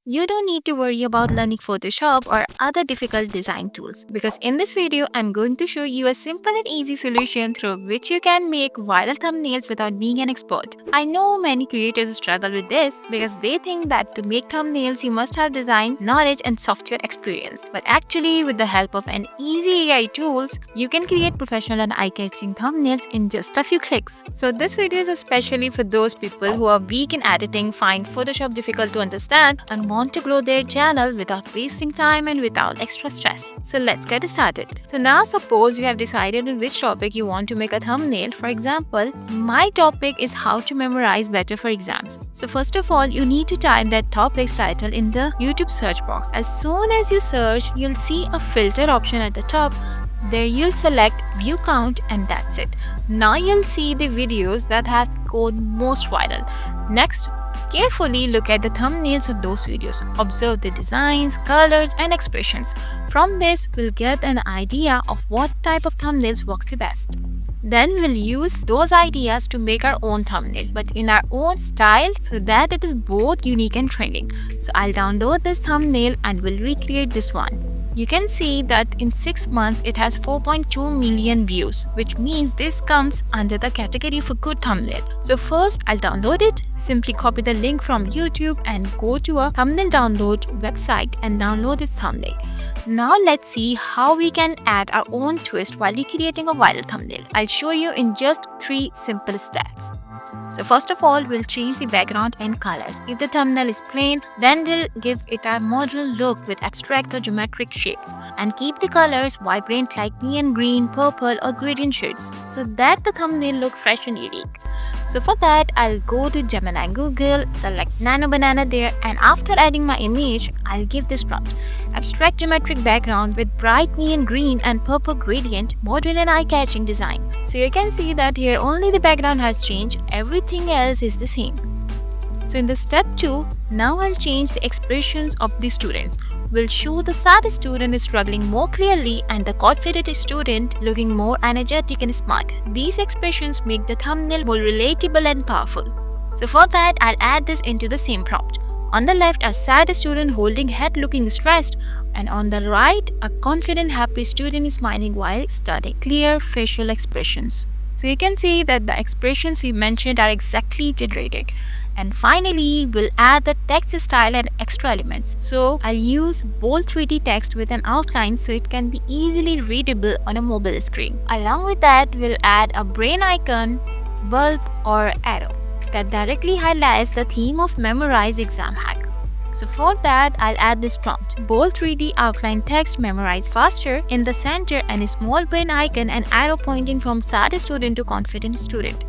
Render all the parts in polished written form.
You don't need to worry about learning Photoshop or other difficult design tools because in this video, I'm going to show you a simple and easy solution through which you can make viral thumbnails without being an expert. I know many creators struggle with this because they think that to make thumbnails, you must have design knowledge and software experience. But actually, with the help of an easy AI tools, you can create professional and eye-catching thumbnails in just a few clicks. So this video is especially for those people who are weak in editing, find Photoshop difficult to understand, and want to grow their channel without wasting time and without extra stress. So let's get started. So now suppose you have decided on which topic you want to make a thumbnail. For example, my topic is how to memorize better for exams. So first of all, you need to type that topic's title in the YouTube search box. As soon as you search, you'll see a filter option at the top. There you'll select view count and that's it. Now you'll see the videos that have gone most viral. Next, carefully look at the thumbnails of those videos. Observe the designs, colors and expressions. From this, we'll get an idea of what type of thumbnails works the best. Then we'll use those ideas to make our own thumbnail, but in our own style so that it is both unique and trending. So I'll download this thumbnail and we'll recreate this one. You can see that in 6 months it has 4.2 million views, which means this comes under the category for good thumbnail. So first I'll download it. Simply copy the link from YouTube and go to a thumbnail download website and download this thumbnail. Now let's see how we can add our own twist while recreating a viral thumbnail. I'll show you in just 3 simple steps. So first of all, we'll change the background and colors. If the thumbnail is plain, then we'll give it a model look with abstract or geometric shapes and keep the colors vibrant like neon green, purple or gradient shades so that the thumbnail look fresh and unique. So for that, I'll go to Gemini and Google, select Nano Banana there, and after adding my image, I'll give this prompt. Abstract geometric background with bright neon green and purple gradient, modern and eye-catching design. So you can see that here only the background has changed, everything else is the same. So in the step 2, now I'll change the expressions of the students. We'll show the sad student is struggling more clearly and the confident student looking more energetic and smart. These expressions make the thumbnail more relatable and powerful. So for that, I'll add this into the same prompt. On the left, a sad student holding head looking stressed, and on the right, a confident happy student is smiling while studying. Clear facial expressions. So you can see that the expressions we mentioned are exactly generated. And finally, we'll add the text style and extra elements. So I'll use bold 3D text with an outline so it can be easily readable on a mobile screen. Along with that, we'll add a brain icon, bulb or arrow that directly highlights the theme of Memorize Exam Hack. So for that, I'll add this prompt. Bold 3D outline text memorize faster in the center and a small brain icon and arrow pointing from sad student to confident student.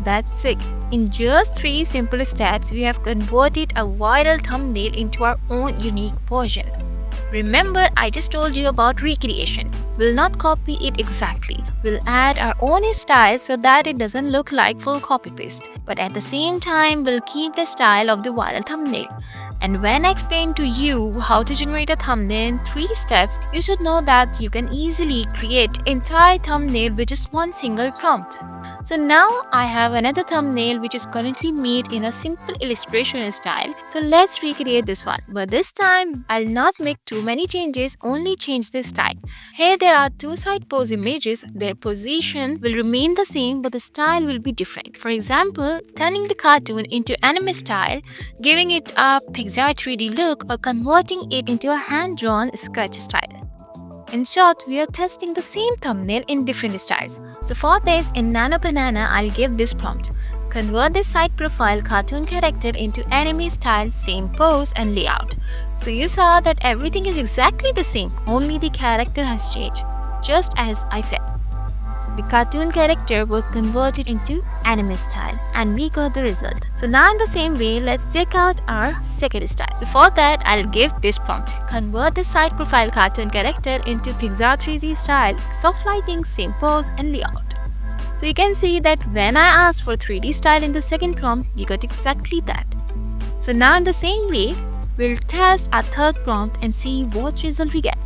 That's it. In just 3 simple steps, we have converted a viral thumbnail into our own unique version. Remember, I just told you about recreation. We'll not copy it exactly. We'll add our own style so that it doesn't look like full copy-paste. But at the same time, we'll keep the style of the viral thumbnail. And when I explain to you how to generate a thumbnail in 3 steps, you should know that you can easily create entire thumbnail with just one single prompt. So now I have another thumbnail which is currently made in a simple illustration style. So let's recreate this one. But this time, I'll not make too many changes, only change the style. Here there are 2 side pose images. Their position will remain the same but the style will be different. For example, turning the cartoon into anime style, giving it a Pixar 3D look or converting it into a hand-drawn sketch style. In short, we are testing the same thumbnail in different styles. So for this, in Nano Banana, I'll give this prompt. Convert this side profile cartoon character into anime style, same pose and layout. So you saw that everything is exactly the same, only the character has changed. Just as I said. The cartoon character was converted into anime style and we got the result. So now in the same way, let's check out our second style. So for that, I'll give this prompt. Convert the side profile cartoon character into Pixar 3D style, soft lighting, same pose and layout. So you can see that when I asked for 3D style in the second prompt, we got exactly that. So now in the same way, we'll test our third prompt and see what result we get.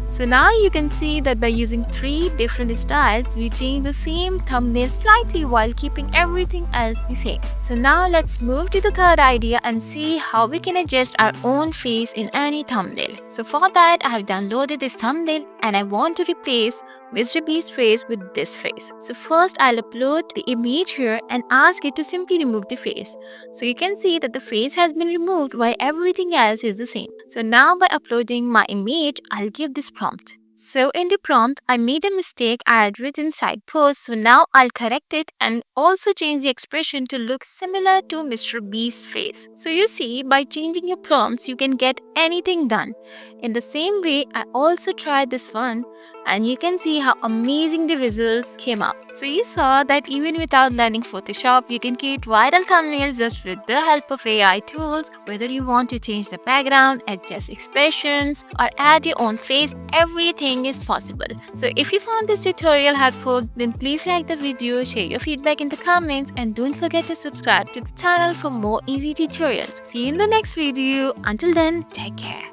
So now you can see that by using 3 different styles, we change the same thumbnail slightly while keeping everything else the same. So now let's move to the third idea and see how we can adjust our own face in any thumbnail. So for that, I have downloaded this thumbnail and I want to replace Mr. Beast's face with this face. So first I'll upload the image here and ask it to simply remove the face. So you can see that the face has been removed while everything else is the same. So now by uploading my image, I'll give this prompt. So in the prompt, I made a mistake. I had written side pose. So now I'll correct it and also change the expression to look similar to Mr. Beast's face. So you see, by changing your prompts, you can get anything done. In the same way, I also tried this one and you can see how amazing the results came out. So you saw that even without learning Photoshop, you can create viral thumbnails just with the help of AI tools. Whether you want to change the background, adjust expressions, or add your own face, everything is possible. So if you found this tutorial helpful, then please like the video, share your feedback in the comments, and don't forget to subscribe to the channel for more easy tutorials. See you in the next video. Until then, take care.